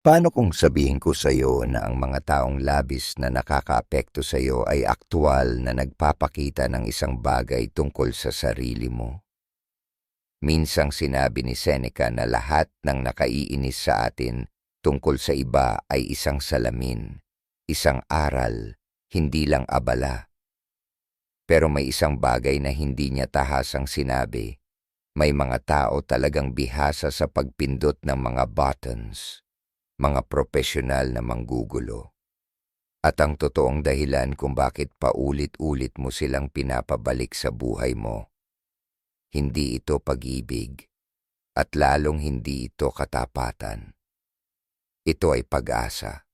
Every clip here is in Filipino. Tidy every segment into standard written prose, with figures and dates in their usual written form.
Paano kung sabihin ko sa'yo na ang mga taong labis na nakakaapekto sa'yo ay aktwal na nagpapakita ng isang bagay tungkol sa sarili mo? Minsang sinabi ni Seneca na lahat ng nakaiinis sa atin tungkol sa iba ay isang salamin, isang aral, hindi lang abala. Pero may isang bagay na hindi niya tahasang sinabi. May mga tao talagang bihasa sa pagpindot ng mga buttons, mga profesional na manggugulo. At ang totoong dahilan kung bakit paulit-ulit mo silang pinapabalik sa buhay mo, hindi ito pag-ibig at lalong hindi ito katapatan. Ito ay pag-asa,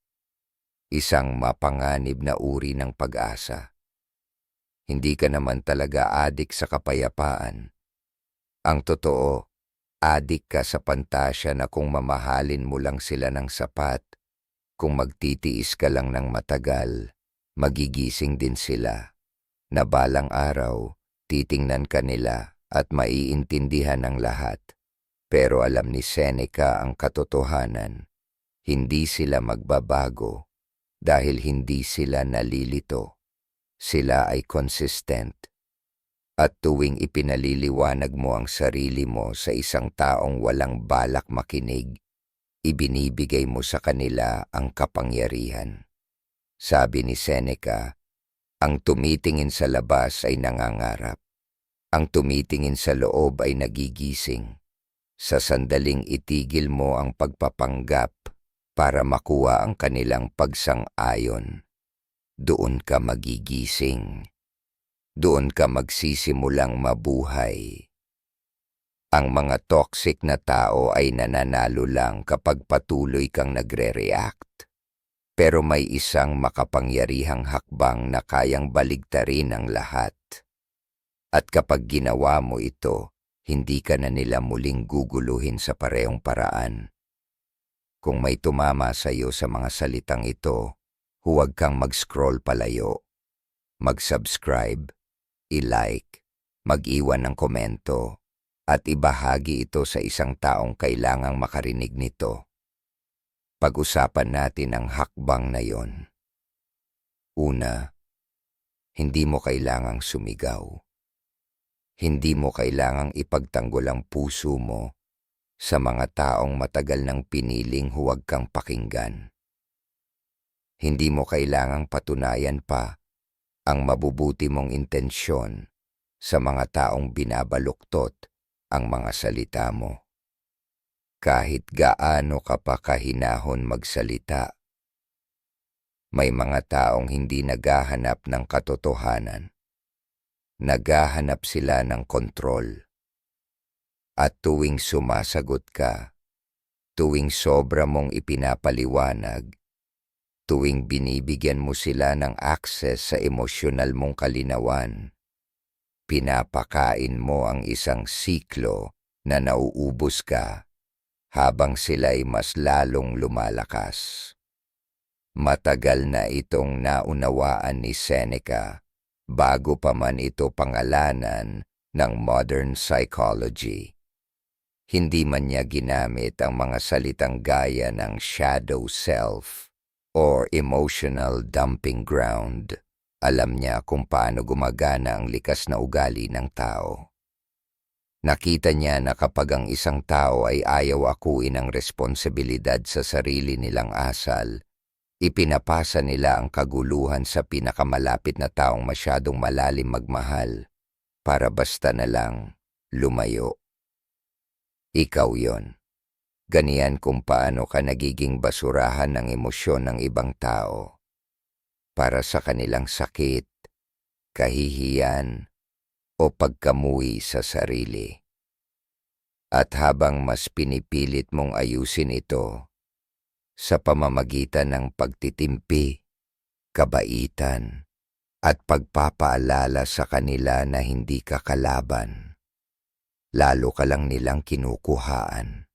isang mapanganib na uri ng pag-asa. Hindi ka naman talaga adik sa kapayapaan. Ang totoo, adik ka sa pantasya na kung mamahalin mo lang sila ng sapat, kung magtitiis ka lang ng matagal, magigising din sila, na balang araw, titingnan ka nila at maiintindihan ng lahat. Pero alam ni Seneca ang katotohanan, hindi sila magbabago dahil hindi sila nalilito. Sila ay consistent. At tuwing ipinaliliwanag mo ang sarili mo sa isang taong walang balak makinig, ibinibigay mo sa kanila ang kapangyarihan. Sabi ni Seneca, ang tumitingin sa labas ay nangangarap. Ang tumitingin sa loob ay nagigising. Sa sandaling itigil mo ang pagpapanggap para makuha ang kanilang pagsang-ayon. Doon ka magigising. Doon ka magsisimulang mabuhay. Ang mga toxic na tao ay nananalo lang kapag patuloy kang nagre-react. Pero may isang makapangyarihang hakbang na kayang baligtarin ang lahat. At kapag ginawa mo ito, hindi ka na nila muling guguluhin sa parehong paraan. Kung may tumama sa iyo sa mga salitang ito, huwag kang mag-scroll palayo. Mag-subscribe, i-like, mag-iwan ng komento, at ibahagi ito sa isang taong kailangang makarinig nito. Pag-usapan natin ang hakbang na yon. Una, hindi mo kailangang sumigaw. Hindi mo kailangang ipagtanggol ang puso mo sa mga taong matagal nang piniling huwag kang pakinggan. Hindi mo kailangang patunayan pa ang mabubuti mong intensyon sa mga taong binabaluktot ang mga salita mo. Kahit gaano ka pa kahinahon magsalita, may mga taong hindi naghahanap ng katotohanan. Naghahanap sila ng kontrol. At tuwing sumasagot ka, tuwing sobra mong ipinapaliwanag, tuwing binibigyan mo sila ng access sa emosyonal mong kalinawan, pinapakain mo ang isang siklo na nauubos ka habang sila'y mas lalong lumalakas. Matagal na itong naunawaan ni Seneca bago pa man ito pangalanan ng modern psychology. Hindi man niya ginamit ang mga salitang gaya ng shadow self or emotional dumping ground. Alam niya kung paano gumagana ang likas na ugali ng tao. Nakita niya na kapag ang isang tao ay ayaw akuin ang responsibilidad sa sarili nilang asal, ipinapasa nila ang kaguluhan sa pinakamalapit na taong masyadong malalim magmahal para basta na lang lumayo. Ikaw yon. Ganiyan kung paano ka nagiging basurahan ng emosyon ng ibang tao para sa kanilang sakit, kahihiyan, o pagkamuhi sa sarili. At habang mas pinipilit mong ayusin ito sa pamamagitan ng pagtitimpi, kabaitan, at pagpapaalala sa kanila na hindi ka kalaban, lalo ka lang nilang kinukuhaan.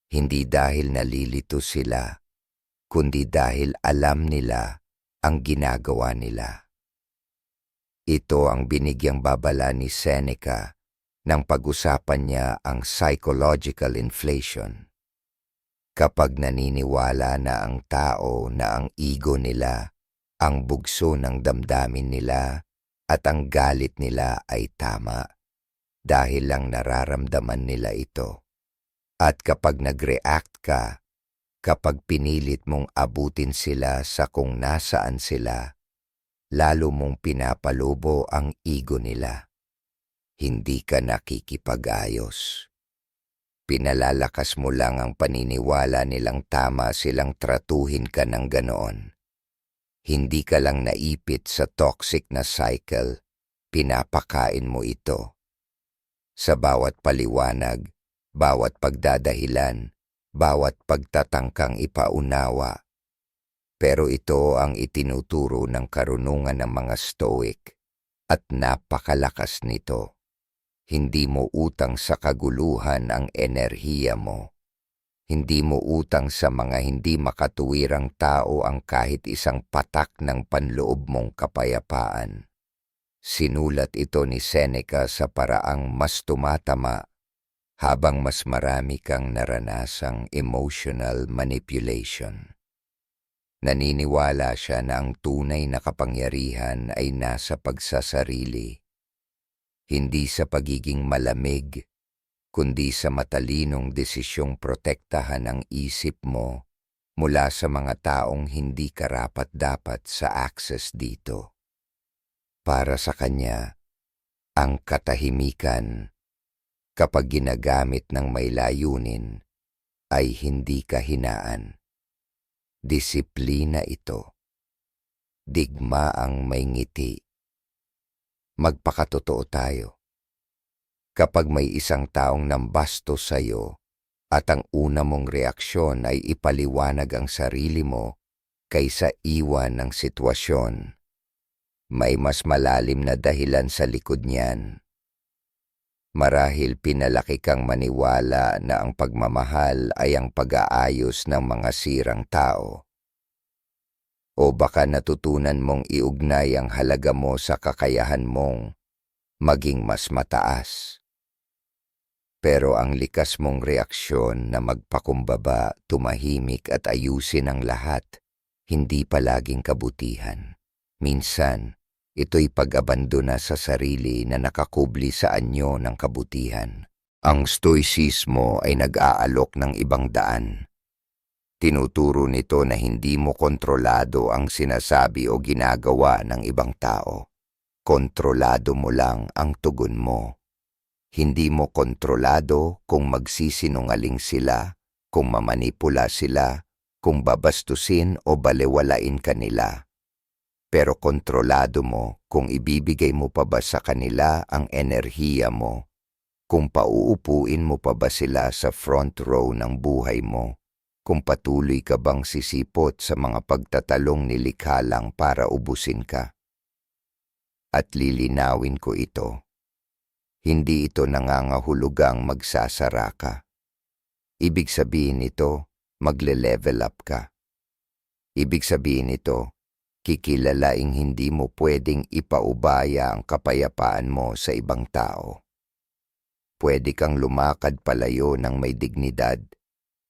Hindi dahil nalilito sila, kundi dahil alam nila ang ginagawa nila. Ito ang binigyang babala ni Seneca nang pag-usapan niya ang psychological inflation. Kapag naniniwala na ang tao na ang ego nila, ang bugso ng damdamin nila at ang galit nila ay tama dahil lang nararamdaman nila ito. At kapag nag-react ka, kapag pinilit mong abutin sila sa kung nasaan sila, lalo mong pinapalubo ang ego nila. Hindi ka nakikipag-ayos. Pinalalakas mo lang ang paniniwala nilang tama silang tratuhin ka ng ganoon. Hindi ka lang naipit sa toxic na cycle, pinapakain mo ito. Sa bawat paliwanag, bawat pagdadahilan, bawat pagtatangkang ipaunawa. Pero ito ang itinuturo ng karunungan ng mga Stoic at napakalakas nito. Hindi mo utang sa kaguluhan ang enerhiya mo. Hindi mo utang sa mga hindi makatuwirang tao ang kahit isang patak ng panloob mong kapayapaan. Sinulat ito ni Seneca sa paraang mas tumatama habang mas marami kang naranasang emotional manipulation. Naniniwala siya na ang tunay na kapangyarihan ay nasa pagsasarili. Hindi sa pagiging malamig, kundi sa matalinong desisyong protektahan ang isip mo mula sa mga taong hindi karapat-dapat sa access dito. Para sa kanya, ang katahimikan, kapag ginagamit ng may layunin, ay hindi kahinaan. Disiplina ito. Digmaang may ngiti. Magpakatotoo tayo. Kapag may isang taong nambastos sa'yo at ang una mong reaksyon ay ipaliwanag ang sarili mo kaysa iwan ng sitwasyon, may mas malalim na dahilan sa likod niyan. Marahil pinalaki kang maniwala na ang pagmamahal ay ang pag-aayos ng mga sirang tao. O baka natutunan mong iugnay ang halaga mo sa kakayahan mong maging mas mataas. Pero ang likas mong reaksyon na magpakumbaba, tumahimik at ayusin ang lahat, hindi palaging kabutihan. Minsan, ito'y pag-abandona sa sarili na nakakubli sa anyo ng kabutihan. Ang stoicismo ay nag-aalok ng ibang daan. Tinuturo nito na hindi mo kontrolado ang sinasabi o ginagawa ng ibang tao. Kontrolado mo lang ang tugon mo. Hindi mo kontrolado kung magsisinungaling sila, kung mamanipula sila, kung babastusin o balewalain ka nila. Pero kontrolado mo kung ibibigay mo pa ba sa kanila ang enerhiya mo, kung pauupuin mo pa ba sila sa front row ng buhay mo, kung patuloy ka bang sisipot sa mga pagtatalong nilikha lang para ubusin ka. At lilinawin ko ito. Hindi ito nangangahulugang magsasara ka. Ibig sabihin nito, magle-level up ka. Ibig sabihin nito, kikilalaing hindi mo pwedeng ipaubaya ang kapayapaan mo sa ibang tao. Pwede kang lumakad palayo ng may dignidad,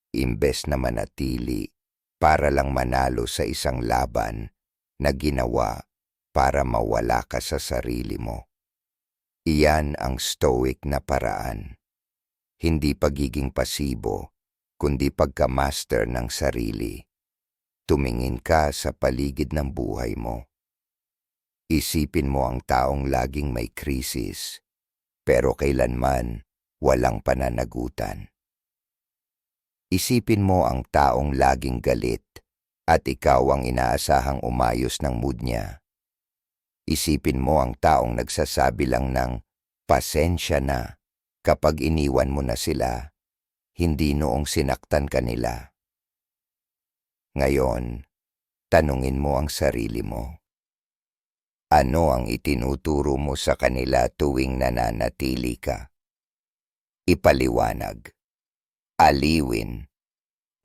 imbes na manatili para lang manalo sa isang laban na ginawa para mawala ka sa sarili mo. Iyan ang stoic na paraan. Hindi pagiging pasibo, kundi pagka-master ng sarili. Tumingin ka sa paligid ng buhay mo. Isipin mo ang taong laging may krisis, pero kailanman walang pananagutan. Isipin mo ang taong laging galit at ikaw ang inaasahang umayos ng mood niya. Isipin mo ang taong nagsasabi lang ng pasensya na kapag iniwan mo na sila, hindi noong sinaktan ka nila. Ngayon, tanungin mo ang sarili mo. Ano ang itinuturo mo sa kanila tuwing nananatili ka? Ipaliwanag. Aliwin.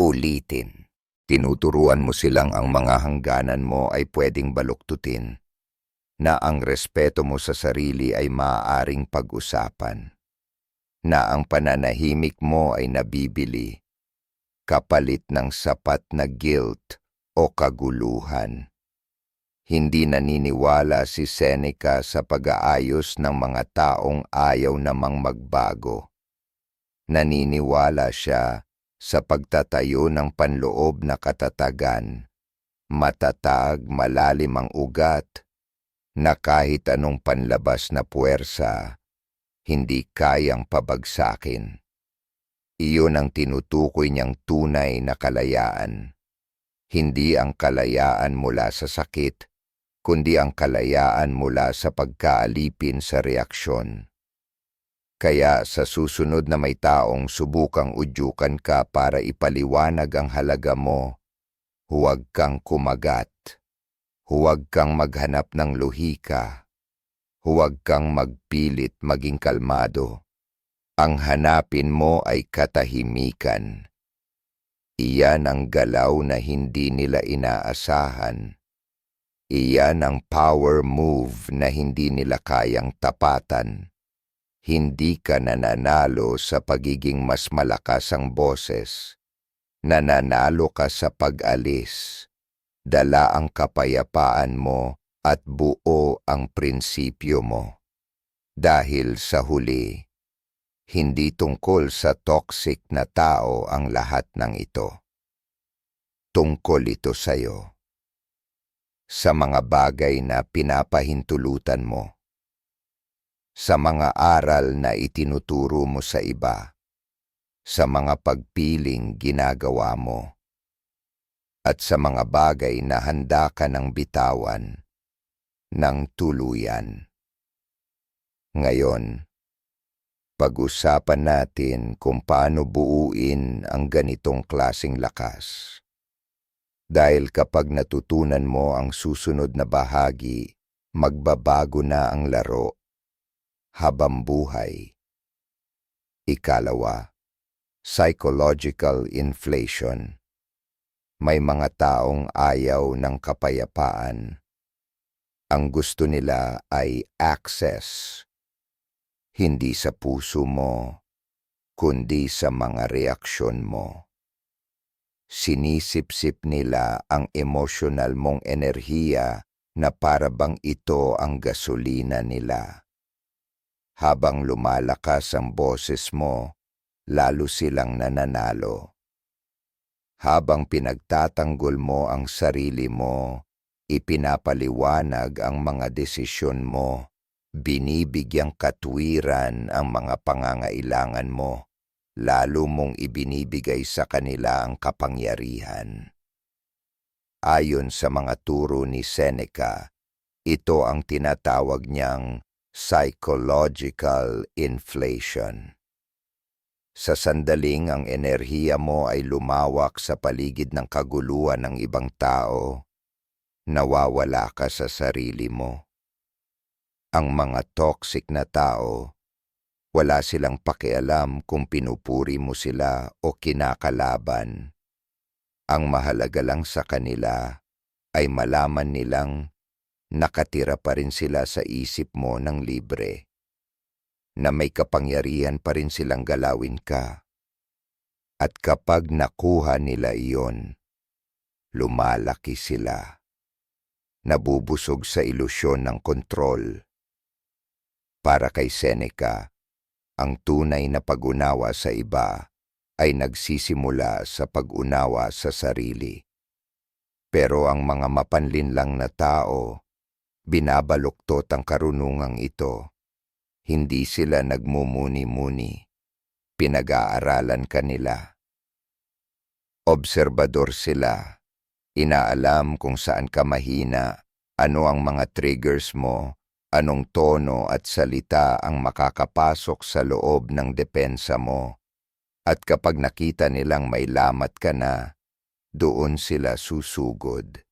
Ulitin. Tinuturuan mo silang ang mga hangganan mo ay pwedeng baluktutin, na ang respeto mo sa sarili ay maaaring pag-usapan, na ang pananahimik mo ay nabibili, kapalit ng sapat na guilt o kaguluhan. Hindi naniniwala si Seneca sa pag-aayos ng mga taong ayaw namang magbago. Naniniwala siya sa pagtatayo ng panloob na katatagan, matatag, malalim ang ugat, na kahit anong panlabas na puwersa, hindi kayang pabagsakin. Iyon ang tinutukoy niyang tunay na kalayaan. Hindi ang kalayaan mula sa sakit, kundi ang kalayaan mula sa pagkaalipin sa reaksyon. Kaya sa susunod na may taong subukang udyukan ka para ipaliwanag ang halaga mo, huwag kang kumagat, huwag kang maghanap ng lohika, huwag kang magpilit maging kalmado. Ang hanapin mo ay katahimikan. Iyan ang galaw na hindi nila inaasahan. Iyan ang power move na hindi nila kayang tapatan. Hindi ka nananalo sa pagiging mas malakas ang boses. Nananalo ka sa pag-alis. Dala ang kapayapaan mo at buo ang prinsipyo mo. Dahil sa huli, hindi tungkol sa toxic na tao ang lahat ng ito. Tungkol ito sa'yo. Sa mga bagay na pinapahintulutan mo, sa mga aral na itinuturo mo sa iba, sa mga pagpiling ginagawa mo, at sa mga bagay na handa ka ng bitawan ng tuluyan. Ngayon, pag-usapan natin kung paano buuin ang ganitong klaseng lakas. Dahil kapag natutunan mo ang susunod na bahagi, magbabago na ang laro habang buhay. Ikalawa, psychological inflation. May mga taong ayaw ng kapayapaan. Ang gusto nila ay access, hindi sa puso mo, kundi sa mga reaksyon mo. Sinisip-sip nila ang emosyonal mong enerhiya na para bang ito ang gasolina nila. Habang lumalakas ang boses mo, lalo silang nananalo. Habang pinagtatanggol mo ang sarili mo, ipinapaliwanag ang mga desisyon mo, binibigyang katwiran ang mga pangangailangan mo, lalo mong ibinibigay sa kanila ang kapangyarihan. Ayon sa mga turo ni Seneca, ito ang tinatawag niyang psychological inflation. Sa sandaling ang enerhiya mo ay lumawak sa paligid ng kaguluhan ng ibang tao, nawawala ka sa sarili mo. Ang mga toxic na tao, wala silang pakialam kung pinupuri mo sila o kinakalaban. Ang mahalaga lang sa kanila ay malaman nilang nakatira pa rin sila sa isip mo ng libre, na may kapangyarihan pa rin silang galawin ka. At kapag nakuha nila iyon, lumalaki sila. Nabubusog sa ilusyon ng kontrol. Para kay Seneca, ang tunay na pag-unawa sa iba ay nagsisimula sa pag-unawa sa sarili. Pero ang mga mapanlinlang na tao, binabaluktot ang karunungang ito. Hindi sila nagmumuni-muni. Pinag-aaralan kanila. Obserbador sila. Inaalam kung saan ka mahina, ano ang mga triggers mo, anong tono at salita ang makakapasok sa loob ng depensa mo. At kapag nakita nilang may lamat ka na, doon sila susugod.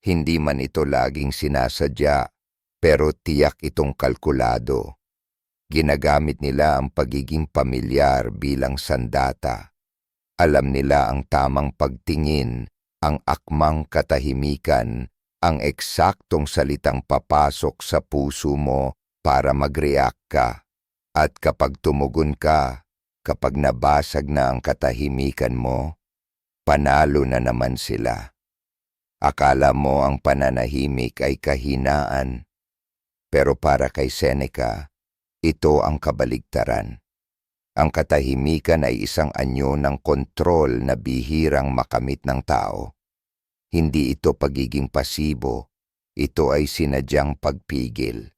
Hindi man ito laging sinasadya, pero tiyak itong kalkulado. Ginagamit nila ang pagiging pamilyar bilang sandata. Alam nila ang tamang pagtingin, ang akmang katahimikan, ang eksaktong salitang papasok sa puso mo para mag-react ka. At kapag tumugon ka, kapag nabasag na ang katahimikan mo, Panalo na naman sila. Akala mo ang pananahimik ay kahinaan, pero para kay Seneca, ito ang kabaligtaran. Ang katahimikan ay isang anyo ng kontrol na bihirang makamit ng tao. Hindi ito pagiging pasibo, ito ay sinadyang pagpigil.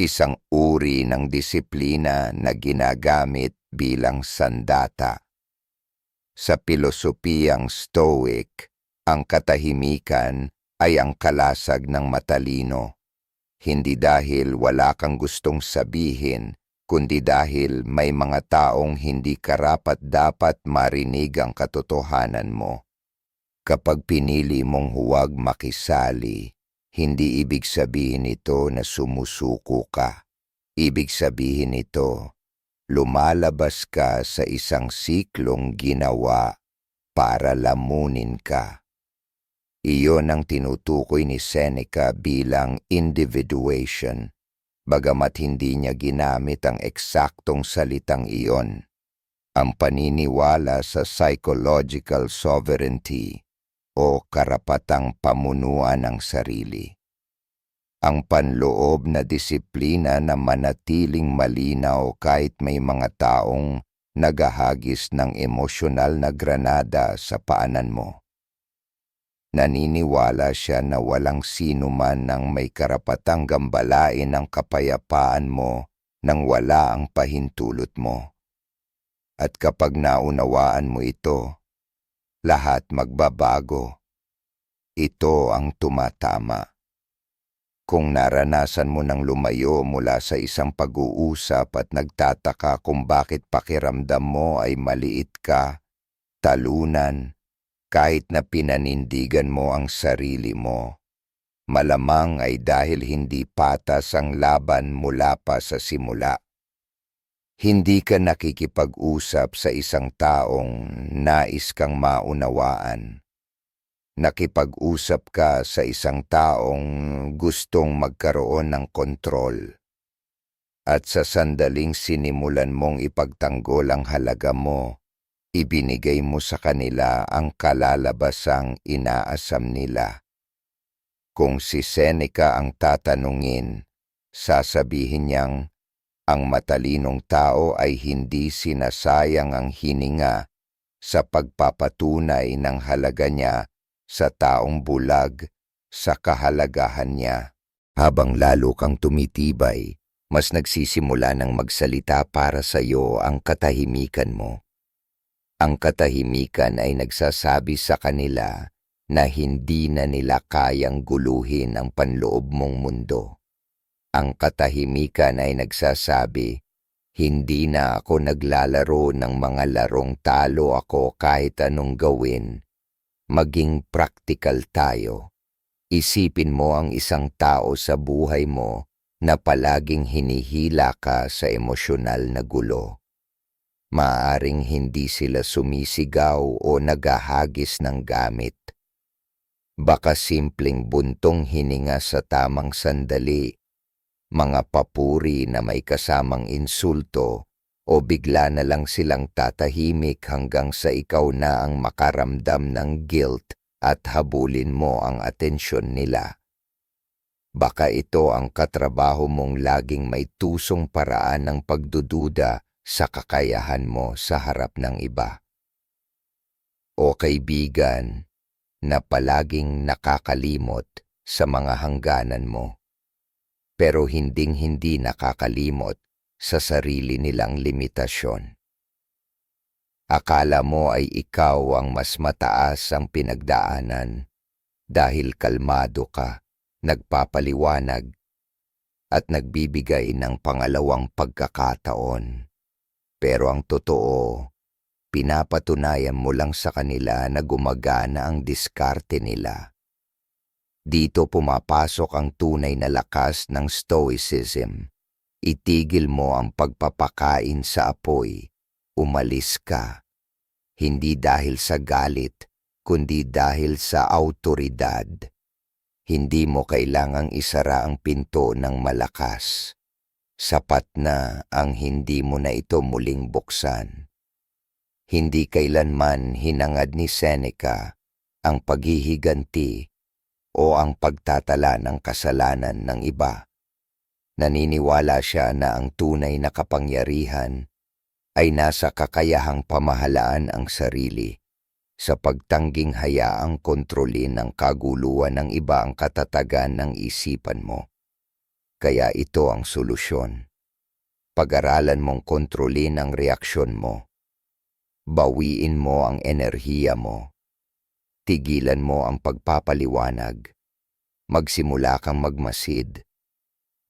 Isang uri ng disiplina na ginagamit bilang sandata. Sa pilosopiyang Stoic, ang katahimikan ay ang kalasag ng matalino. Hindi dahil wala kang gustong sabihin, kundi dahil may mga taong hindi karapat-dapat marinig ang katotohanan mo. Kapag pinili mong huwag makisali, hindi ibig sabihin ito na sumusuko ka. Ibig sabihin ito, lumalabas ka sa isang siklong ginawa para lamunin ka. Iyon ang tinutukoy ni Seneca bilang individuation, bagamat hindi niya ginamit ang eksaktong salitang iyon. Ang paniniwala sa psychological sovereignty o karapatang pamunuan ng sarili. Ang panloob na disiplina na manatiling malinaw kahit may mga taong naghahagis ng emosyonal na granada sa paanan mo. Naniniwala siya na walang sino man ang may karapatang gambalain ang kapayapaan mo nang wala ang pahintulot mo. At kapag naunawaan mo ito, lahat magbabago. Ito ang tumatama. Kung naranasan mo ng lumayo mula sa isang pag-uusap at nagtataka kung bakit pakiramdam mo ay maliit ka, talunan, kahit na pinanindigan mo ang sarili mo, malamang ay dahil hindi patas ang laban mula pa sa simula. Hindi ka nakikipag-usap sa isang taong nais kang maunawaan. Nakipag-usap ka sa isang taong gustong magkaroon ng kontrol. At sa sandaling sinimulan mong ipagtanggol ang halaga mo, ibinigay mo sa kanila ang kalalabasang inaasam nila. Kung si Seneca ang tatanungin, sasabihin niyang, ang matalinong tao ay hindi sinasayang ang hininga sa pagpapatunay ng halaga niya sa taong bulag sa kahalagahan niya. Habang lalo kang tumitibay, mas nagsisimula ng magsalita para sa iyo ang katahimikan mo. Ang katahimikan ay nagsasabi sa kanila na hindi na nila kayang guluhin ang panloob mong mundo. Ang katahimikan ay nagsasabi, hindi na ako naglalaro ng mga larong talo ako kahit anong gawin. Maging practical tayo. Isipin mo ang isang tao sa buhay mo na palaging hinihila ka sa emosyonal na gulo. Maaring hindi sila sumisigaw o naghahagis ng gamit. Baka simpleng buntong hininga sa tamang sandali, mga papuri na may kasamang insulto, o bigla na lang silang tatahimik hanggang sa ikaw na ang makaramdam ng guilt at habulin mo ang atensyon nila. Baka ito ang katrabaho mong laging may tusong paraan ng pagdududa sa kakayahan mo sa harap ng iba. O kaibigan na palaging nakakalimot sa mga hangganan mo, pero hinding-hindi nakakalimot sa sarili nilang limitasyon. Akala mo ay ikaw ang mas mataas ang pinagdaanan dahil kalmado ka, nagpapaliwanag, at nagbibigay ng pangalawang pagkakataon. Pero ang totoo, pinapatunayan mo lang sa kanila na gumagana ang diskarte nila. Dito pumapasok ang tunay na lakas ng Stoicism. Itigil mo ang pagpapakain sa apoy. Umalis ka. Hindi dahil sa galit, kundi dahil sa awtoridad. Hindi mo kailangang isara ang pinto ng malakas. Sapat na ang hindi mo na ito muling buksan. Hindi kailanman hinangad ni Seneca ang paghihiganti o ang pagtatala ng kasalanan ng iba. Naniniwala siya na ang tunay na kapangyarihan ay nasa kakayahang pamahalaan ang sarili sa pagtangging hayaang kontrolin ng kaguluhan ng iba ang katatagan ng isipan mo. Kaya ito ang solusyon. Pag-aralan mong kontrolin ang reaksyon mo. Bawiin mo ang enerhiya mo. Tigilan mo ang pagpapaliwanag. Magsimula kang magmasid.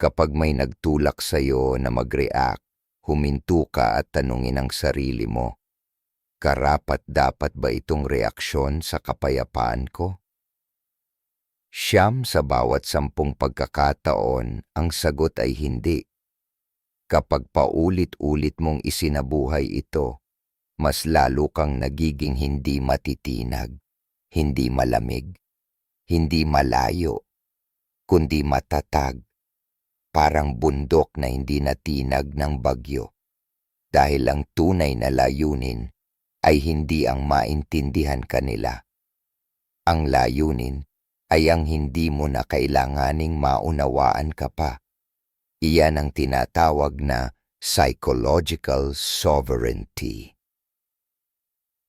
Kapag may nagtulak sa'yo na mag-react, huminto ka at tanungin ang sarili mo, karapat-dapat ba itong reaksyon sa kapayapaan ko? 9 sa bawat 10 pagkakataon, ang sagot ay hindi. Kapag paulit-ulit mong isinabuhay ito, mas lalo kang nagiging hindi matitinag, hindi malamig, hindi malayo, kundi matatag, parang bundok na hindi natinag ng bagyo. Dahil ang tunay na layunin ay hindi ang maintindihan kanila. Ang layunin ay ang hindi mo na kailanganing maunawaan ka pa. Iyan ang tinatawag na psychological sovereignty.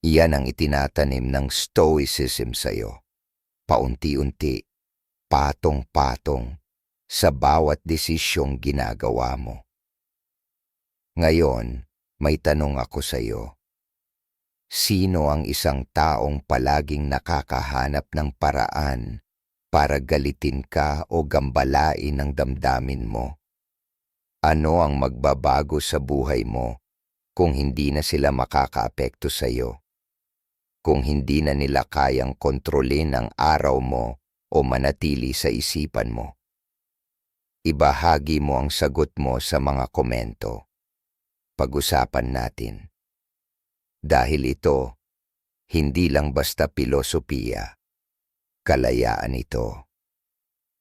Iyan ang itinatanim ng Stoicism sa'yo. Paunti-unti, patong-patong, sa bawat desisyong ginagawa mo. Ngayon, may tanong ako sa'yo. Sino ang isang taong palaging nakakahanap ng paraan para galitin ka o gambalain ang damdamin mo? Ano ang magbabago sa buhay mo kung hindi na sila makakaapekto sa'yo? Kung hindi na nila kayang kontrolin ang araw mo o manatili sa isipan mo? Ibahagi mo ang sagot mo sa mga komento. Pag-usapan natin. Dahil ito, hindi lang basta pilosopiya, kalayaan ito.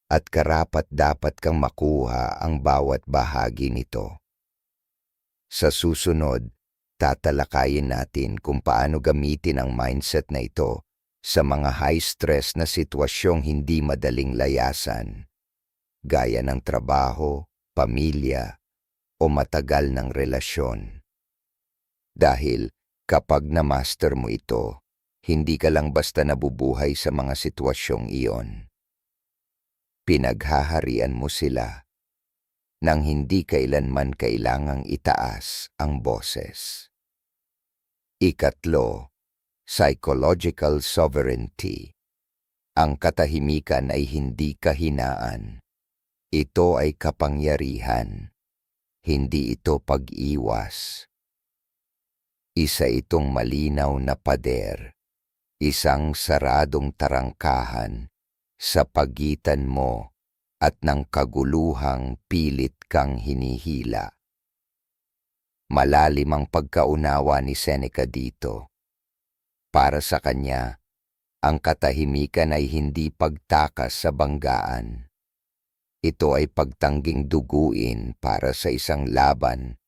At karapat-dapat kang makuha ang bawat bahagi nito. Sa susunod, tatalakayin natin kung paano gamitin ang mindset na ito sa mga high-stress na sitwasyong hindi madaling layasan, gaya ng trabaho, pamilya, o matagal ng relasyon. Dahil kapag na-master mo ito, hindi ka lang basta nabubuhay sa mga sitwasyong iyon. Pinaghaharian mo sila nang hindi kailanman kailangang itaas ang boses. Ikatlo, psychological sovereignty. Ang katahimikan ay hindi kahinaan. Ito ay kapangyarihan. Hindi ito pag-iwas. Isa itong malinaw na pader, isang saradong tarangkahan sa pagitan mo at ng kaguluhang pilit kang hinihila. Malalim ang pagkaunawa ni Seneca dito. Para sa kanya, ang katahimikan ay hindi pagtakas sa banggaan. Ito ay pagtangging duguin para sa isang laban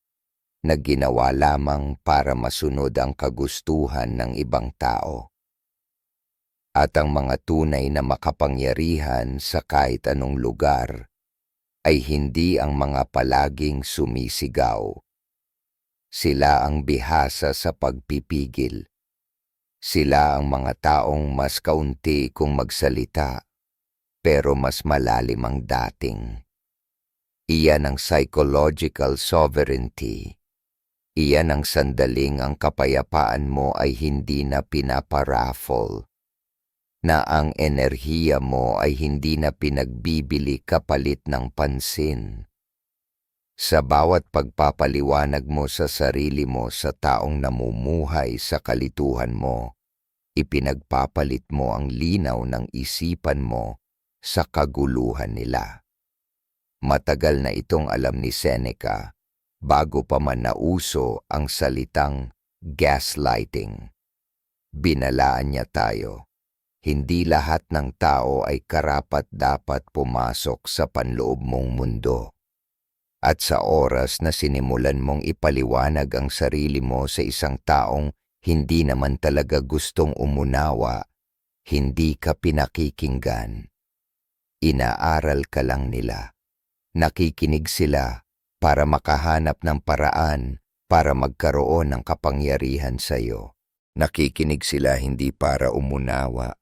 na ginawa lamang para masunod ang kagustuhan ng ibang tao. At ang mga tunay na makapangyarihan sa kahit anong lugar ay hindi ang mga palaging sumisigaw. Sila ang bihasa sa pagpipigil. Sila ang mga taong mas kaunti kung magsalita, pero mas malalim ang dating. Iyan ang psychological sovereignty. Iyan ang sandaling ang kapayapaan mo ay hindi na pinaparaffle, na ang enerhiya mo ay hindi na pinagbibili kapalit ng pansin. Sa bawat pagpapaliwanag mo sa sarili mo sa taong namumuhay sa kalituhan mo, ipinagpapalit mo ang linaw ng isipan mo sa kaguluhan nila. Matagal na itong alam ni Seneca bago pa man nauso ang salitang gaslighting. Binalaan niya tayo. Hindi lahat ng tao ay karapat-dapat pumasok sa panloob mong mundo. At sa oras na sinimulan mong ipaliwanag ang sarili mo sa isang taong Hindi naman talaga gustong umunawa, hindi ka pinakikinggan. Inaaral ka lang nila. Nakikinig sila para makahanap ng paraan para magkaroon ng kapangyarihan sa iyo. Nakikinig sila hindi para umunawa,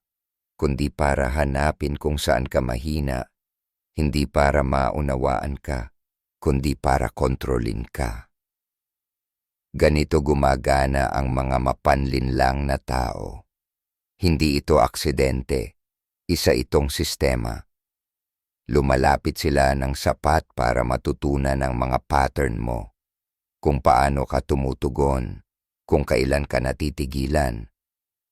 kundi para hanapin kung saan ka mahina, hindi para maunawaan ka, kundi para kontrolin ka. Ganito gumagana ang mga mapanlinlang na tao. Hindi ito aksidente, isa itong sistema. Lumalapit sila ng sapat para matutunan ang mga pattern mo, kung paano ka tumutugon, kung kailan ka natitigilan,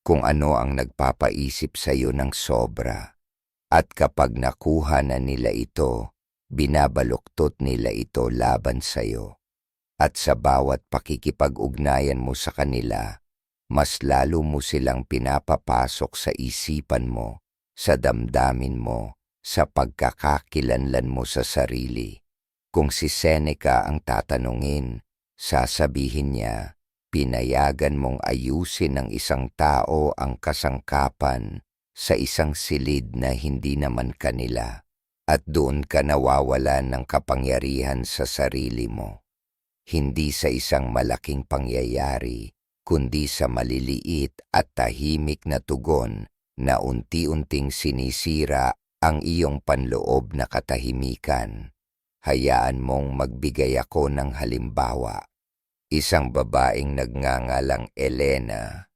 kung ano ang nagpapaisip sa iyo ng sobra. At kapag nakuha na nila ito, binabaluktot nila ito laban sa iyo. At sa bawat pakikipag-ugnayan mo sa kanila, mas lalo mo silang pinapapasok sa isipan mo, sa damdamin mo, sa pagkakakilanlan mo sa sarili. Kung si Seneca ang tatanungin, sasabihin niya, pinayagan mong ayusin ng isang tao ang kasangkapan sa isang silid na hindi naman kanila, at doon ka nawawalan ng kapangyarihan sa sarili mo. Hindi sa isang malaking pangyayari, kundi sa maliliit at tahimik na tugon na unti-unting sinisira ang iyong panloob na katahimikan. Hayaan mong magbigay ako ng halimbawa. Isang babaeng nagngangalang Elena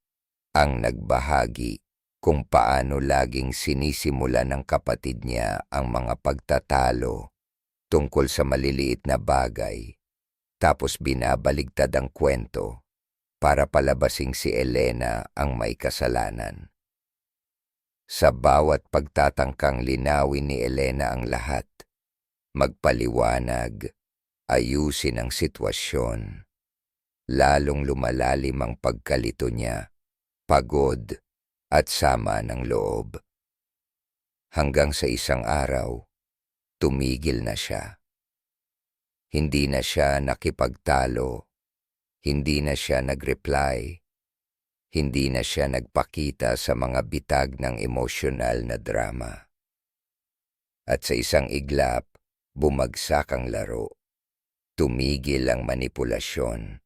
ang nagbahagi kung paano laging sinisimula ng kapatid niya ang mga pagtatalo tungkol sa maliliit na bagay, tapos binabaligtad ang kwento para palabasing si Elena ang may kasalanan. Sa bawat pagtatangkang linawin ni Elena ang lahat, magpaliwanag, ayusin ang sitwasyon, lalong lumalalim ang pagkalito niya, pagod at sama ng loob. Hanggang sa isang araw, tumigil na siya. Hindi na siya nakipagtalo, hindi na siya nagreply, hindi na siya nagpakita sa mga bitag ng emosyonal na drama. At sa isang iglap, bumagsak ang laro. Tumigil ang manipulasyon.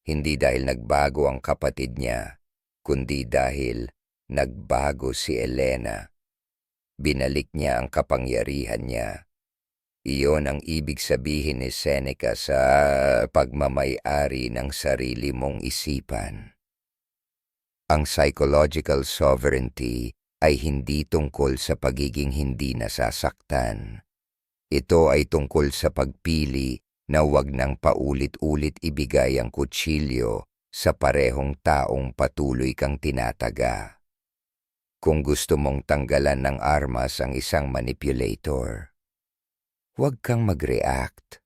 Hindi dahil nagbago ang kapatid niya, kundi dahil nagbago si Elena. Binalik niya ang kapangyarihan niya. Iyon ang ibig sabihin ni Seneca sa pagmamay-ari ng sarili mong isipan. Ang psychological sovereignty ay hindi tungkol sa pagiging hindi nasasaktan. Ito ay tungkol sa pagpili na huwag nang paulit-ulit ibigay ang kutsilyo sa parehong taong patuloy kang tinataga. Kung gusto mong tanggalan ng armas ang isang manipulator, huwag kang mag-react.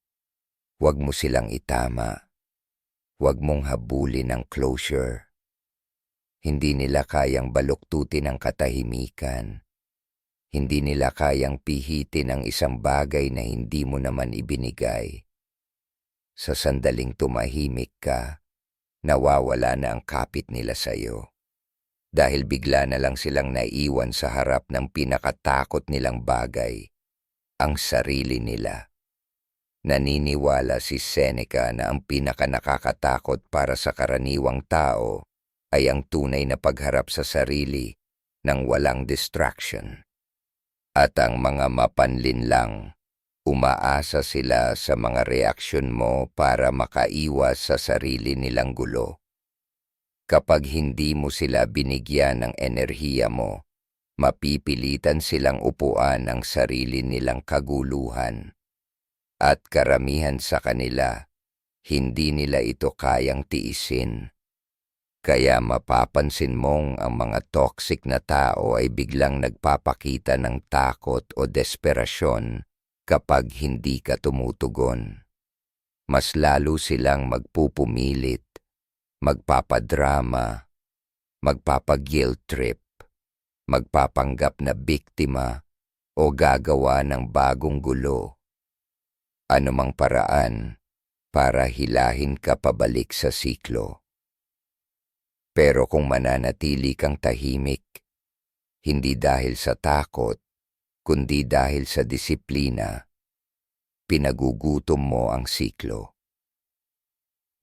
Huwag mo silang itama. Huwag mong habulin ang closure. Hindi nila kayang baluktutin ang katahimikan. Hindi nila kayang pihitin ang isang bagay na hindi mo naman ibinigay. Sa sandaling tumahimik ka, nawawala na ang kapit nila sa iyo. Dahil bigla na lang silang naiwan sa harap ng pinakatakot nilang bagay, ang sarili nila. Naniniwala si Seneca na ang pinakanakakatakot para sa karaniwang tao ay ang tunay na pagharap sa sarili ng walang distraction. At ang mga mapanlinlang, umaasa sila sa mga reaksyon mo para makaiwas sa sarili nilang gulo. Kapag hindi mo sila binigyan ng enerhiya mo, mapipilitan silang upuan ang sarili nilang kaguluhan. At karamihan sa kanila, hindi nila ito kayang tiisin. Kaya mapapansin mong ang mga toxic na tao ay biglang nagpapakita ng takot o desperasyon kapag hindi ka tumutugon. Mas lalo silang magpupumilit, magpapadrama, magpapag-guilt trip, magpapanggap na biktima o gagawa ng bagong gulo. Anumang paraan para hilahin ka pabalik sa siklo. Pero kung mananatili kang tahimik, hindi dahil sa takot, kundi dahil sa disiplina, pinagugutom mo ang siklo.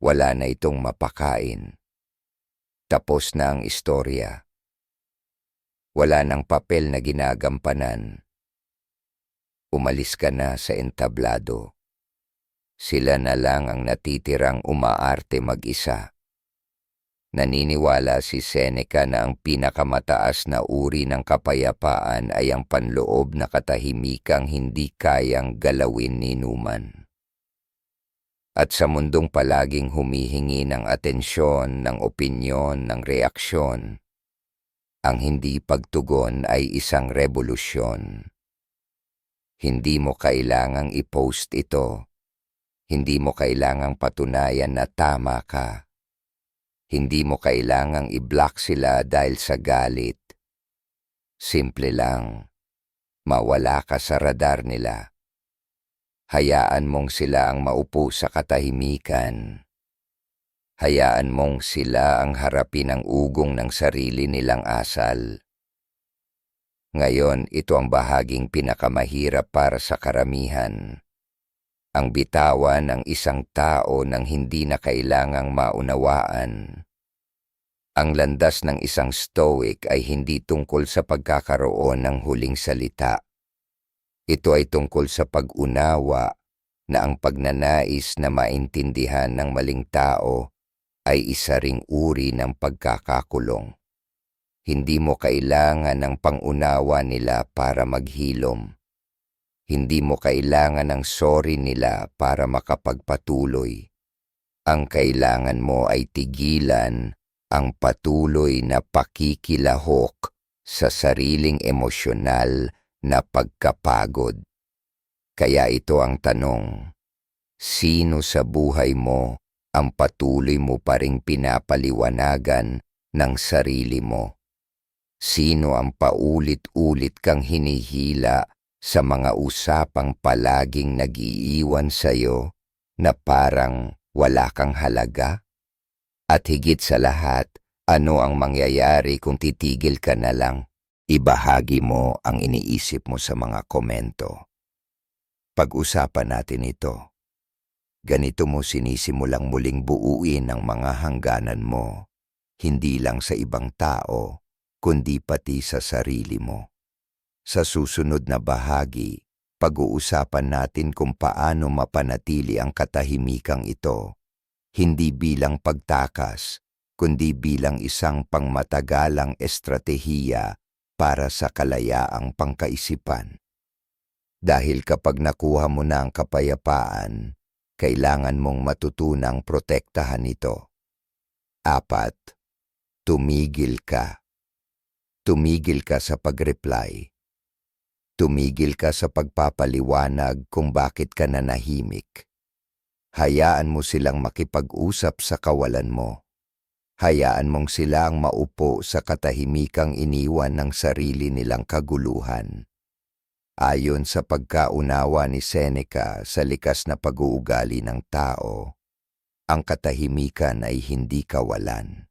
Wala na itong mapakain. Tapos na ang istorya. Wala nang papel na ginagampanan. Umalis ka na sa entablado. Sila na lang ang natitirang umaarte mag-isa. Naniniwala si Seneca na ang pinakamataas na uri ng kapayapaan ay ang panloob na katahimikang hindi kayang galawin ni Numan. At sa mundong palaging humihingi ng atensyon, ng opinyon, ng reaksyon, ang hindi pagtugon ay isang revolusyon. Hindi mo kailangang i-post ito. Hindi mo kailangang patunayan na tama ka. Hindi mo kailangang i-block sila dahil sa galit. Simple lang, mawala ka sa radar nila. Hayaan mong sila ang maupo sa katahimikan. Hayaan mong sila ang harapin ang ugong ng sarili nilang asal. Ngayon, ito ang bahaging pinakamahirap para sa karamihan. Ang bitawan ng isang tao nang hindi na kailangang maunawaan. Ang landas ng isang stoic ay hindi tungkol sa pagkakaroon ng huling salita. Ito ay tungkol sa pag-unawa na ang pagnanais na maintindihan ng maling tao ay isa ring uri ng pagkakakulong. Hindi mo kailangan ng pangunawa nila para maghilom. Hindi mo kailangan ng sorry nila para makapagpatuloy. Ang kailangan mo ay tigilan ang patuloy na pakikilahok sa sariling emosyonal na pagkapagod. Kaya ito ang tanong, sino sa buhay mo ang patuloy mo pa ring pinapaliwanagan ng sarili mo? Sino ang paulit-ulit kang hinihila sa mga usapang palaging nag-iiwan sa'yo na parang wala kang halaga? At higit sa lahat, ano ang mangyayari kung titigil ka na lang? Ibahagi mo ang iniisip mo sa mga komento. Pag-usapan natin ito. Ganito mo sinisimulang muling buuin ang mga hangganan mo, hindi lang sa ibang tao, kundi pati sa sarili mo. Sa susunod na bahagi, pag-uusapan natin kung paano mapanatili ang katahimikang ito, hindi bilang pagtakas, kundi bilang isang pangmatagalang estratehiya para sa kalayaang pangkaisipan. Dahil kapag nakuha mo na ang kapayapaan, kailangan mong matutunang protektahan ito. 4. Tumigil ka. Tumigil ka sa pag-reply. Tumigil ka sa pagpapaliwanag kung bakit ka nanahimik. Hayaan mo silang makipag-usap sa kawalan mo. Hayaan mong silang maupo sa katahimikang iniwan ng sarili nilang kaguluhan. Ayon sa pagkaunawa ni Seneca sa likas na pag-uugali ng tao, ang katahimikan ay hindi kawalan.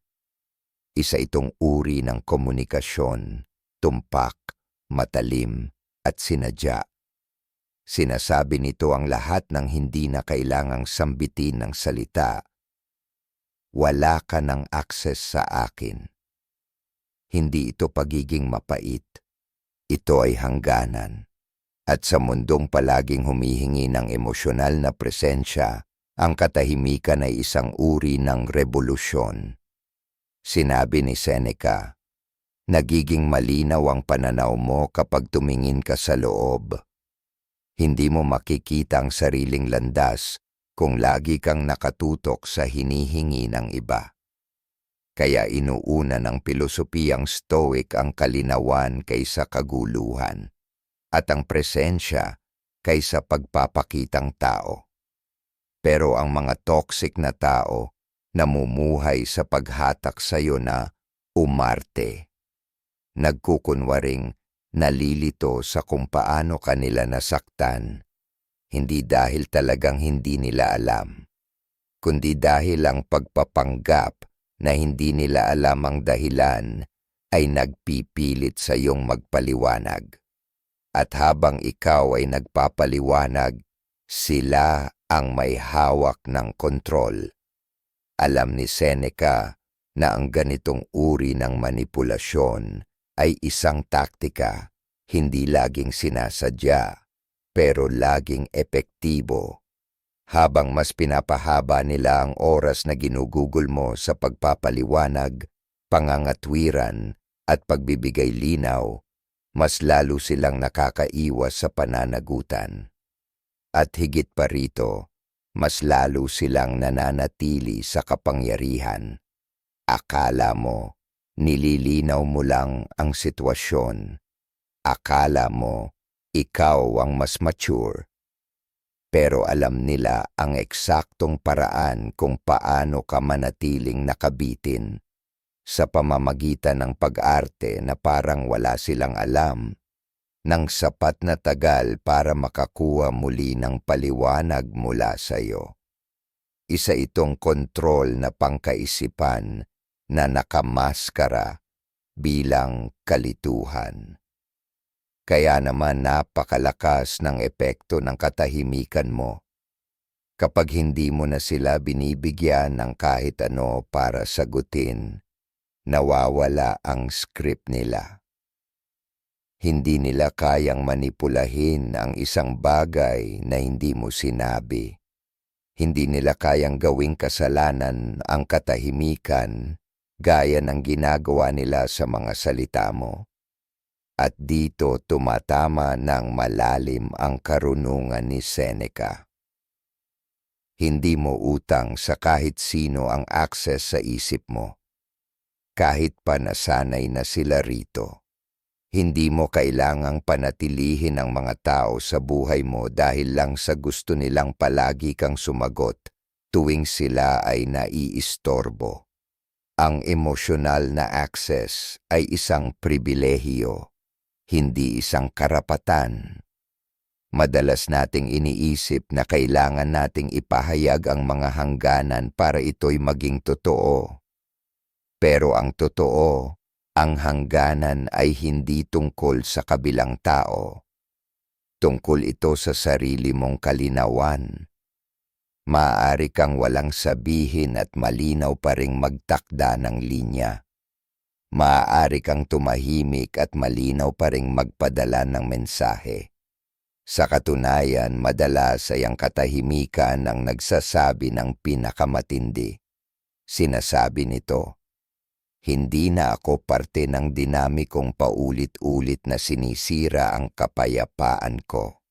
Isa itong uri ng komunikasyon, tumpak, matalim, at sinadya. Sinasabi nito ang lahat ng hindi na kailangang sambitin ng salita. Wala ka ng access sa akin. Hindi ito pagiging mapait. Ito ay hangganan. At sa mundong palaging humihingi ng emosyonal na presensya, ang katahimikan ay isang uri ng revolusyon. Sinabi ni Seneca, nagiging malinaw ang pananaw mo kapag tumingin ka sa loob. Hindi mo makikita ang sariling landas kung lagi kang nakatutok sa hinihingi ng iba. Kaya inuuna ng pilosopiyang Stoic ang kalinawan kaysa kaguluhan, at ang presensya kaysa pagpapakitang tao. Pero ang mga toxic na tao namumuhay sa paghatak sa iyo na umarte. Nagkukunwaring nalilito sa kung paano kanila nasaktan, hindi dahil talagang hindi nila alam, kundi dahil ang pagpapanggap na hindi nila alam ang dahilan ay nagpipilit sa iyong magpaliwanag. At habang ikaw ay nagpapaliwanag, sila ang may hawak ng kontrol. Alam ni Seneca na ang ganitong uri ng manipulasyon ay isang taktika, hindi laging sinasadya, pero laging epektibo. Habang mas pinapahaba nila ang oras na ginugugol mo sa pagpapaliwanag, pangangatwiran at pagbibigay linaw, mas lalo silang nakakaiwas sa pananagutan. At higit pa rito, mas lalo silang nananatili sa kapangyarihan. Akala mo, nililinaw mo lang ang sitwasyon. Akala mo, ikaw ang mas mature. Pero alam nila ang eksaktong paraan kung paano ka manatiling nakabitin sa pamamagitan ng pag-arte na parang wala silang alam, ng sapat na tagal para makakuha muli ng paliwanag mula sa iyo. Isa itong kontrol na pangkaisipan na nakamaskara bilang kalituhan. Kaya naman napakalakas ng epekto ng katahimikan mo kapag hindi mo na sila binibigyan ng kahit ano para sagutin. Nawawala ang script nila. Hindi nila kayang manipulahin ang isang bagay na hindi mo sinabi. Hindi nila kayang gawing kasalanan ang katahimikan gaya ng ginagawa nila sa mga salita mo. At dito tumatama ng malalim ang karunungan ni Seneca. Hindi mo utang sa kahit sino ang access sa isip mo. Kahit pa nasanay na sila rito. Hindi mo kailangang panatilihin ang mga tao sa buhay mo dahil lang sa gusto nilang palagi kang sumagot tuwing sila ay naiistorbo. Ang emosyonal na access ay isang pribilehiyo, hindi isang karapatan. Madalas nating iniisip na kailangan nating ipahayag ang mga hangganan para ito'y maging totoo. Pero ang totoo, ang hangganan ay hindi tungkol sa kabilang tao. Tungkol ito sa sarili mong kalinawan. Maaari kang walang sabihin at malinaw pa ring magtakda ng linya. Maaari kang tumahimik at malinaw pa ring magpadala ng mensahe. Sa katunayan, madalas ay ang katahimikan ang nagsasabi ng pinakamatindi. Sinasabi nito, hindi na ako parte ng dinamikong paulit-ulit na sinisira ang kapayapaan ko.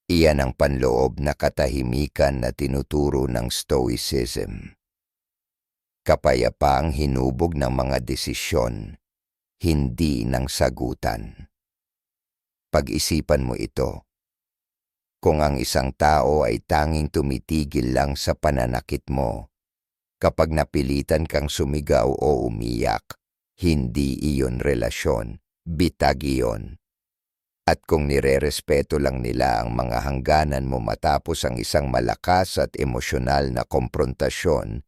Iyan ang panloob na katahimikan na tinuturo ng Stoicism. Kapayapaang hinubog ng mga desisyon, hindi ng sagutan. Pag-isipan mo ito. Kung ang isang tao ay tanging tumitigil lang sa pananakit mo, kapag napilitan kang sumigaw o umiyak, hindi iyon relasyon, bitag iyon. At kung nirerespeto lang nila ang mga hangganan mo matapos ang isang malakas at emosyonal na komprontasyon,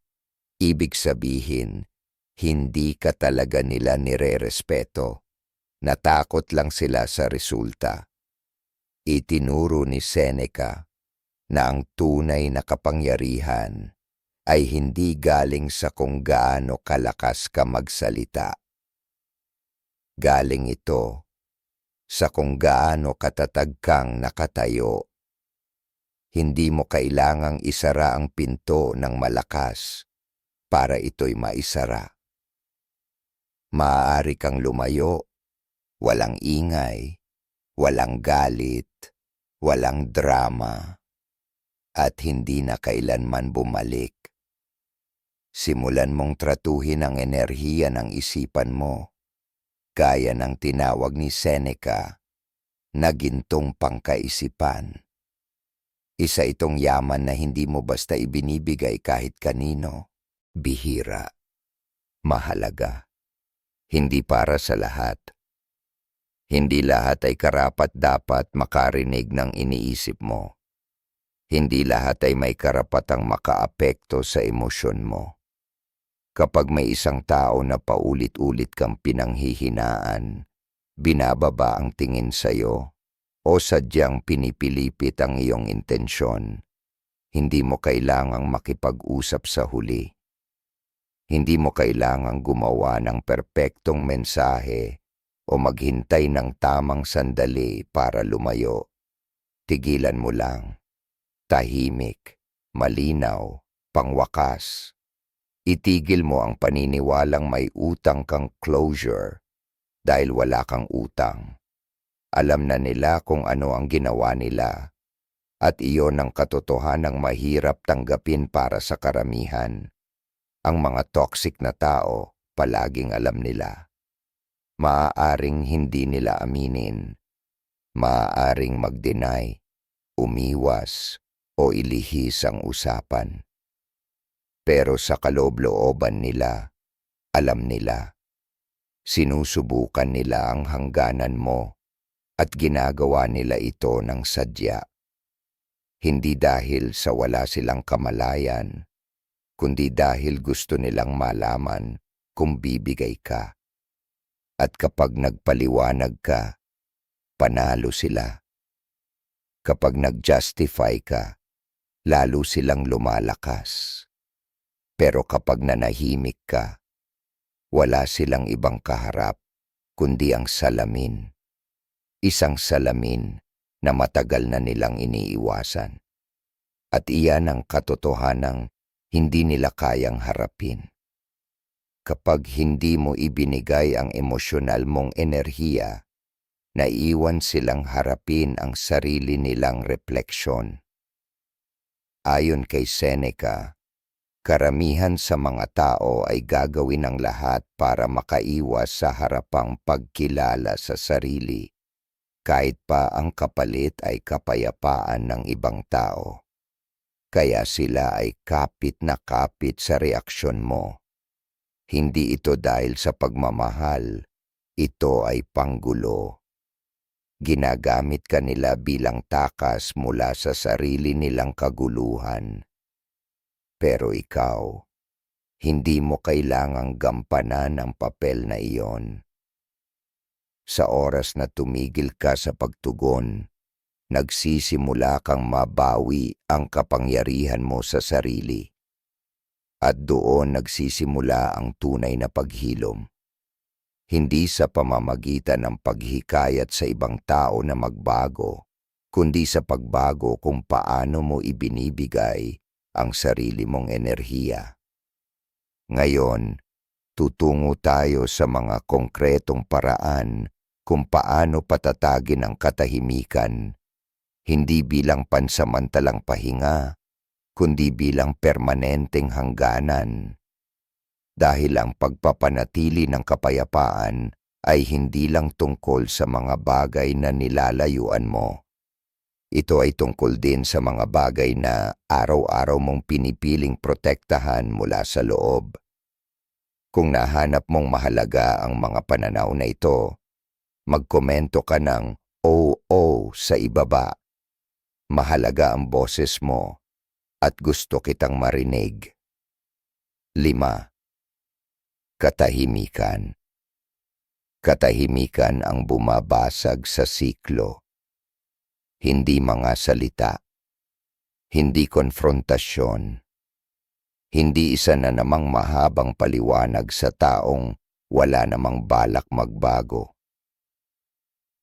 ibig sabihin, hindi ka talaga nila nirerespeto. Natakot lang sila sa resulta. Itinuro ni Seneca na ang tunay na kapangyarihan ay hindi galing sa kung gaano kalakas ka magsalita. Galing ito sa kung gaano katatag kang nakatayo. Hindi mo kailangang isara ang pinto ng malakas para ito'y maisara. Maaari kang lumayo, walang ingay, walang galit, walang drama, at hindi na kailanman bumalik. Simulan mong tratuhin ang enerhiya ng isipan mo, gaya ng tinawag ni Seneca na gintong pangkaisipan. Isa itong yaman na hindi mo basta ibinibigay kahit kanino. Bihira. Mahalaga. Hindi para sa lahat. Hindi lahat ay karapat-dapat makarinig ng iniisip mo. Hindi lahat ay may karapatang makaapekto sa emosyon mo. Kapag may isang tao na paulit-ulit kang pinanghihinaan, binababa ang tingin sa'yo, o sadyang pinipilipit ang iyong intensyon, hindi mo kailangang makipag-usap sa huli. Hindi mo kailangang gumawa ng perpektong mensahe o maghintay ng tamang sandali para lumayo. Tigilan mo lang. Tahimik, malinaw, pangwakas. Itigil mo ang paniniwalang may utang kang closure dahil wala kang utang. Alam na nila kung ano ang ginawa nila at iyon ang katotohanang mahirap tanggapin para sa karamihan. Ang mga toxic na tao palaging alam nila. Maaaring hindi nila aminin, maaaring mag-deny, umiwas o ilihis ang usapan. Pero sa kaloob-looban nila, alam nila. Sinusubukan nila ang hangganan mo at ginagawa nila ito ng sadya. Hindi dahil sa wala silang kamalayan, kundi dahil gusto nilang malaman kung bibigay ka. At kapag nagpaliwanag ka, panalo sila. Kapag nag-justify ka, lalo silang lumalakas. Pero kapag nanahimik ka, wala silang ibang kaharap kundi ang salamin. Isang salamin na matagal na nilang iniiwasan. At iyan ang katotohanang hindi nila kayang harapin. Kapag hindi mo ibinigay ang emosyonal mong enerhiya, naiwan silang harapin ang sarili nilang refleksyon. Ayon kay Seneca, karamihan sa mga tao ay gagawin ang lahat para makaiwas sa harapang pagkilala sa sarili, kahit pa ang kapalit ay kapayapaan ng ibang tao. Kaya sila ay kapit na kapit sa reaksyon mo. Hindi ito dahil sa pagmamahal, ito ay panggulo. Ginagamit ka nila bilang takas mula sa sarili nilang kaguluhan. Pero ikaw, hindi mo kailangang gampanan ang papel na iyon. Sa oras na tumigil ka sa pagtugon, nagsisimula kang mabawi ang kapangyarihan mo sa sarili. At doon nagsisimula ang tunay na paghilom. Hindi sa pamamagitan ng paghikayat sa ibang tao na magbago, kundi sa pagbago kung paano mo ibinibigay ang sarili mong enerhiya. Ngayon, tutungo tayo sa mga konkretong paraan kung paano patatagin ang katahimikan, hindi bilang pansamantalang pahinga, kundi bilang permanenteng hangganan. Dahil ang pagpapanatili ng kapayapaan ay hindi lang tungkol sa mga bagay na nilalayuan mo. Ito ay tungkol din sa mga bagay na araw-araw mong pinipiling protektahan mula sa loob. Kung nahanap mong mahalaga ang mga pananaw na ito, magkomento ka ng "Oo" sa ibaba. Mahalaga ang boses mo at gusto kitang marinig. 5. Katahimikan. Katahimikan ang bumabasag sa siklo. Hindi mga salita. Hindi konfrontasyon. Hindi isa na namang mahabang paliwanag sa taong wala namang balak magbago.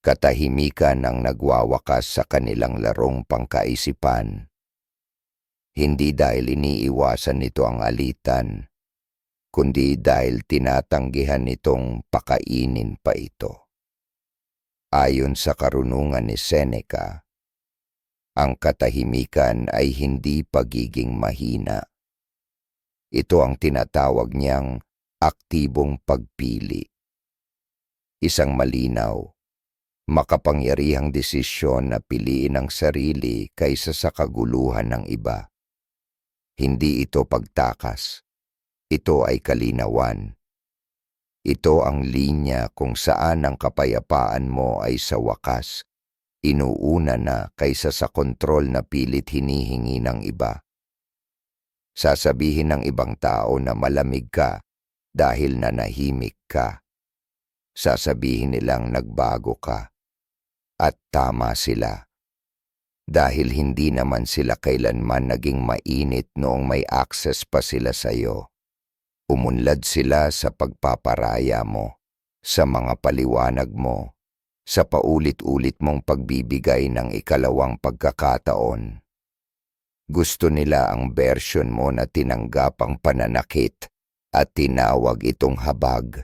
Katahimikan ang nagwawakas sa kanilang larong pangkaisipan. Hindi dahil iniiwasan nito ang alitan, kundi dahil tinatanggihan nitong pakainin pa ito. Ayon sa karunungan ni Seneca, ang katahimikan ay hindi pagiging mahina. Ito ang tinatawag niyang aktibong pagpili. Isang malinaw, makapangyarihang desisyon na piliin ang sarili kaysa sa kaguluhan ng iba. Hindi ito pagtakas. Ito ay kalinawan. Ito ang linya kung saan ang kapayapaan mo ay sa wakas inuuna na kaysa sa kontrol na pilit hinihingi ng iba. Sasabihin ng ibang tao na malamig ka dahil nanahimik ka. Sasabihin nilang nagbago ka. At tama sila. Dahil hindi naman sila kailanman naging mainit noong may access pa sila sa'yo. Umunlad sila sa pagpaparaya mo, sa mga paliwanag mo, sa paulit-ulit mong pagbibigay ng ikalawang pagkakataon. Gusto nila ang bersyon mo na tinanggap ang pananakit at tinawag itong habag.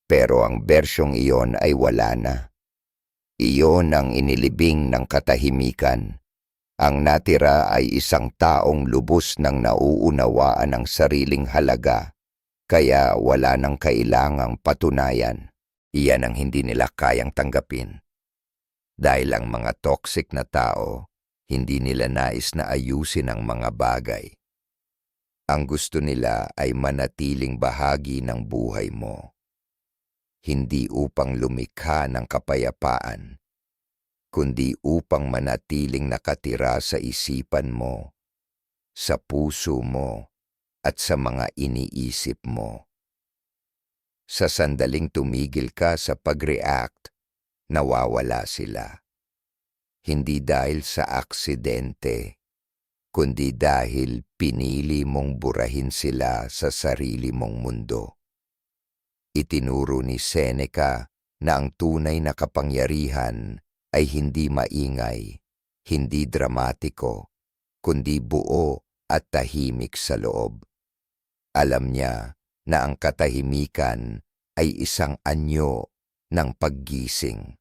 Pero ang bersyong iyon ay wala na. Iyon ang inilibing ng katahimikan. Ang natira ay isang taong lubos ng nauunawaan ng sariling halaga, kaya wala nang kailangang patunayan. Iyan ang hindi nila kayang tanggapin. Dahil ang mga toxic na tao, hindi nila nais na ayusin ang mga bagay. Ang gusto nila ay manatiling bahagi ng buhay mo. Hindi upang lumikha ng kapayapaan, kundi upang manatiling nakatira sa isipan mo, sa puso mo, at sa mga iniisip mo. Sa sandaling tumigil ka sa pag-react, nawawala sila. Hindi dahil sa aksidente, kundi dahil pinili mong burahin sila sa sarili mong mundo. Itinuro ni Seneca na ang tunay na kapangyarihan ay hindi maingay, hindi dramatiko, kundi buo at tahimik sa loob. Alam niya na ang katahimikan ay isang anyo ng paggising.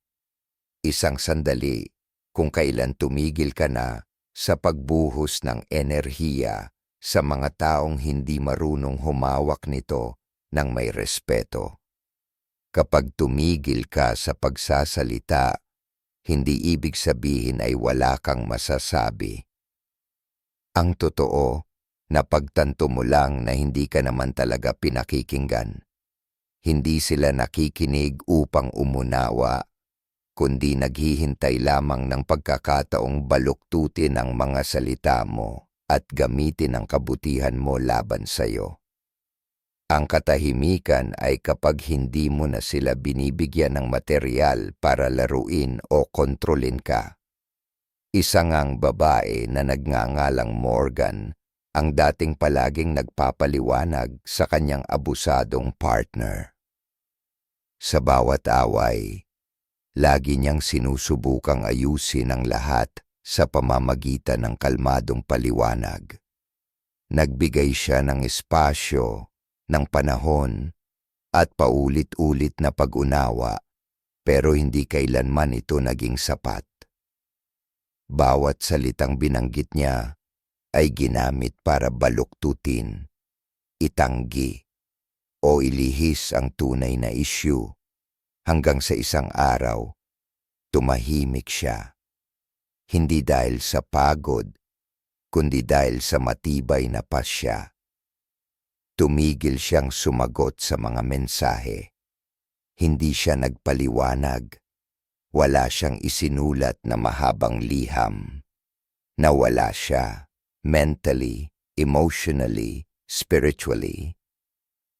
Isang sandali kung kailan tumigil ka na sa pagbuhos ng enerhiya sa mga taong hindi marunong humawak nito ng may respeto. Kapag tumigil ka sa pagsasalita, hindi ibig sabihin ay wala kang masasabi. Ang totoo, napagtanto mo lang na hindi ka naman talaga pinakikinggan. Hindi sila nakikinig upang umunawa, kundi naghihintay lamang ng pagkakataong baluktutin ang mga salita mo at gamitin ang kabutihan mo laban sa'yo. Ang katahimikan ay kapag hindi mo na sila binibigyan ng material para laruin o kontrolin ka. Isa ngang babae na nagngangalang Morgan ang dating palaging nagpapaliwanag sa kanyang abusadong partner. Sa bawat away, lagi niyang sinusubukang ayusin ang lahat sa pamamagitan ng kalmadong paliwanag. Nagbigay siya ng espasyo, ng panahon, at paulit-ulit na pag-unawa, pero hindi kailanman ito naging sapat. Bawat salitang binanggit niya ay ginamit para baluktutin, itanggi, o ilihis ang tunay na isyu, hanggang sa isang araw, tumahimik siya. Hindi dahil sa pagod, kundi dahil sa matibay na pasya. Tumigil siyang sumagot sa mga mensahe. Hindi siya nagpaliwanag. Wala siyang isinulat na mahabang liham. Nawala siya, mentally, emotionally, spiritually.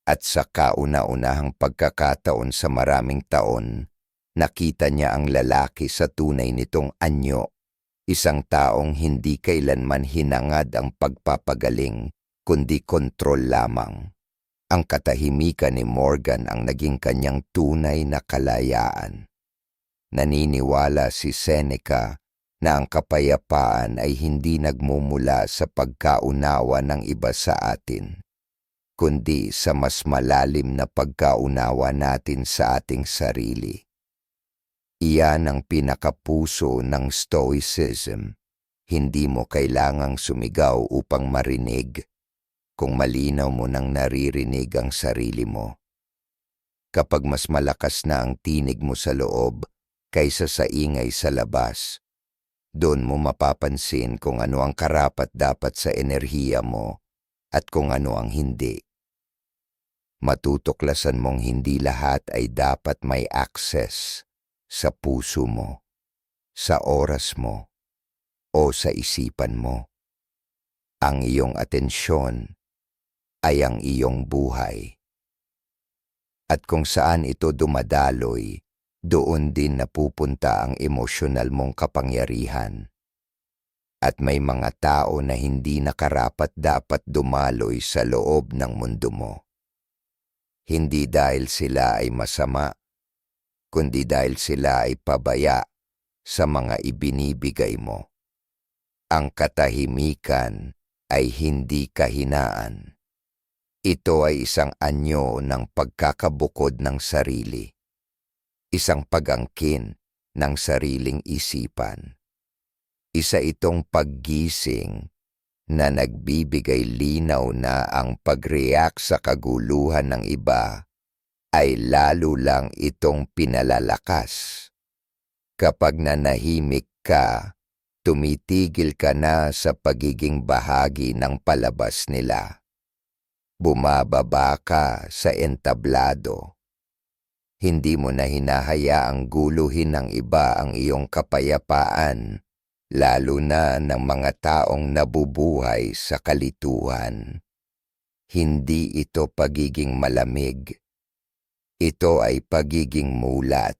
At sa kauna-unahang pagkakataon sa maraming taon, nakita niya ang lalaki sa tunay nitong anyo. Isang taong hindi kailanman hinangad ang pagpapagaling, kundi kontrol lamang. Ang katahimikan ni Morgan ang naging kanyang tunay na kalayaan. Naniniwala si Seneca na ang kapayapaan ay hindi nagmumula sa pagkaunawa ng iba sa atin, kundi sa mas malalim na pagkaunawa natin sa ating sarili. Iyan ang pinakapuso ng Stoicism. Hindi mo kailangang sumigaw upang marinig, kung malinaw mo nang naririnig ang sarili mo. Kapag mas malakas na ang tinig mo sa loob kaysa sa ingay sa labas, doon mo mapapansin kung ano ang karapat-dapat sa enerhiya mo at kung ano ang hindi. Matutuklasan mong hindi lahat ay dapat may access sa puso mo, sa oras mo, o sa isipan mo. Ang iyong atensyon ay ang iyong buhay. At kung saan ito dumadaloy, doon din napupunta ang emosyonal mong kapangyarihan. At may mga tao na hindi nakarapat-dapat dumaloy sa loob ng mundo mo. Hindi dahil sila ay masama, kundi dahil sila ay pabaya sa mga ibinibigay mo. Ang katahimikan ay hindi kahinaan. Ito ay isang anyo ng pagkakabukod ng sarili, isang pag-angkin ng sariling isipan. Isa itong paggising na nagbibigay linaw na ang pag-react sa kaguluhan ng iba ay lalo lang itong pinalalakas. Kapag nanahimik ka, tumitigil ka na sa pagiging bahagi ng palabas nila. Bumababa ka sa entablado. Hindi mo na hinahayaang guluhin ng iba ang iyong kapayapaan, lalo na ng mga taong nabubuhay sa kalituhan. Hindi ito pagiging malamig. Ito ay pagiging mulat.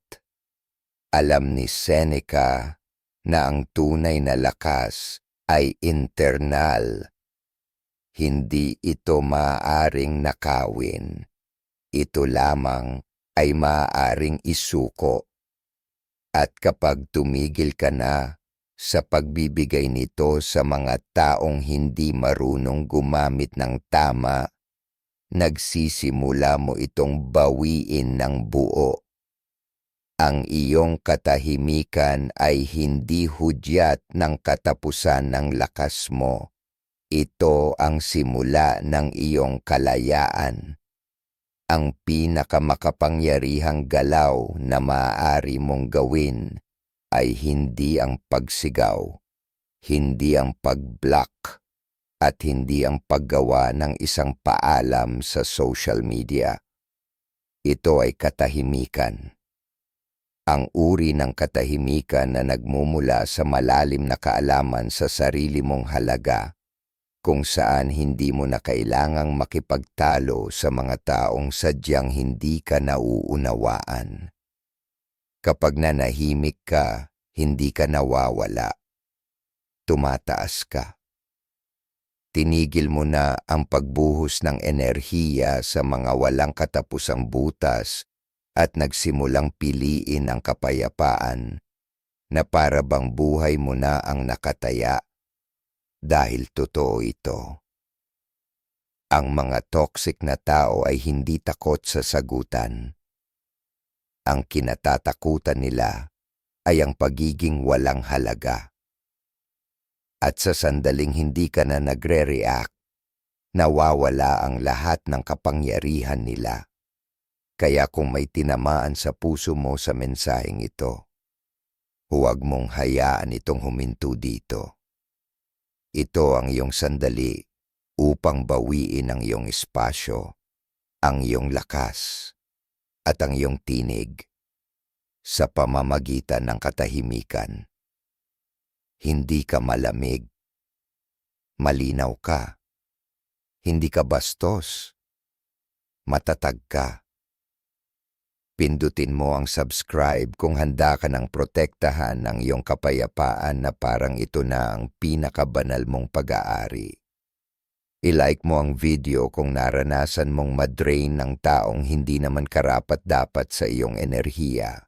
Alam ni Seneca na ang tunay na lakas ay internal. Hindi ito maaaring nakawin. Ito lamang ay maaaring isuko. At kapag tumigil ka na sa pagbibigay nito sa mga taong hindi marunong gumamit ng tama, nagsisimula mo itong bawiin ng buo. Ang iyong katahimikan ay hindi hudyat ng katapusan ng lakas mo. Ito ang simula ng iyong kalayaan. Ang pinakamakapangyarihang galaw na maaari mong gawin ay hindi ang pagsigaw, hindi ang pag-block, at hindi ang paggawa ng isang paalam sa social media. Ito ay katahimikan. Ang uri ng katahimikan na nagmumula sa malalim na kaalaman sa sarili mong halaga, kung saan hindi mo na kailangang makipagtalo sa mga taong sadyang hindi ka nauunawaan. Kapag nanahimik ka, hindi ka nawawala. Tumataas ka. Tinigil mo na ang pagbuhos ng enerhiya sa mga walang katapusang butas at nagsimulang piliin ang kapayapaan na para bang buhay mo na ang nakataya. Dahil totoo ito. Ang mga toxic na tao ay hindi takot sa sagutan. Ang kinatatakutan nila ay ang pagiging walang halaga. At sa sandaling hindi ka na nagre-react, nawawala ang lahat ng kapangyarihan nila. Kaya kung may tinamaan sa puso mo sa mensaheng ito, huwag mong hayaan itong huminto dito. Ito ang iyong sandali upang bawiin ang iyong espasyo, ang iyong lakas, at ang iyong tinig sa pamamagitan ng katahimikan. Hindi ka malamig. Malinaw ka. Hindi ka bastos. Matatag ka. Pindutin mo ang subscribe kung handa ka ng protektahan ang iyong kapayapaan na parang ito na ang pinakabanal mong pag-aari. I-like mo ang video kung naranasan mong madrain ng taong hindi naman karapat-dapat sa iyong enerhiya.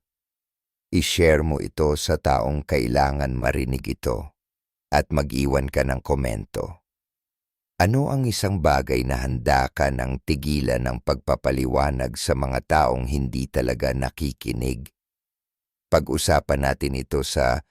I-share mo ito sa taong kailangan marinig ito at mag-iwan ka ng komento. Ano ang isang bagay na handa ka ng tigilan ng pagpapaliwanag sa mga taong hindi talaga nakikinig? Pag-usapan natin ito sa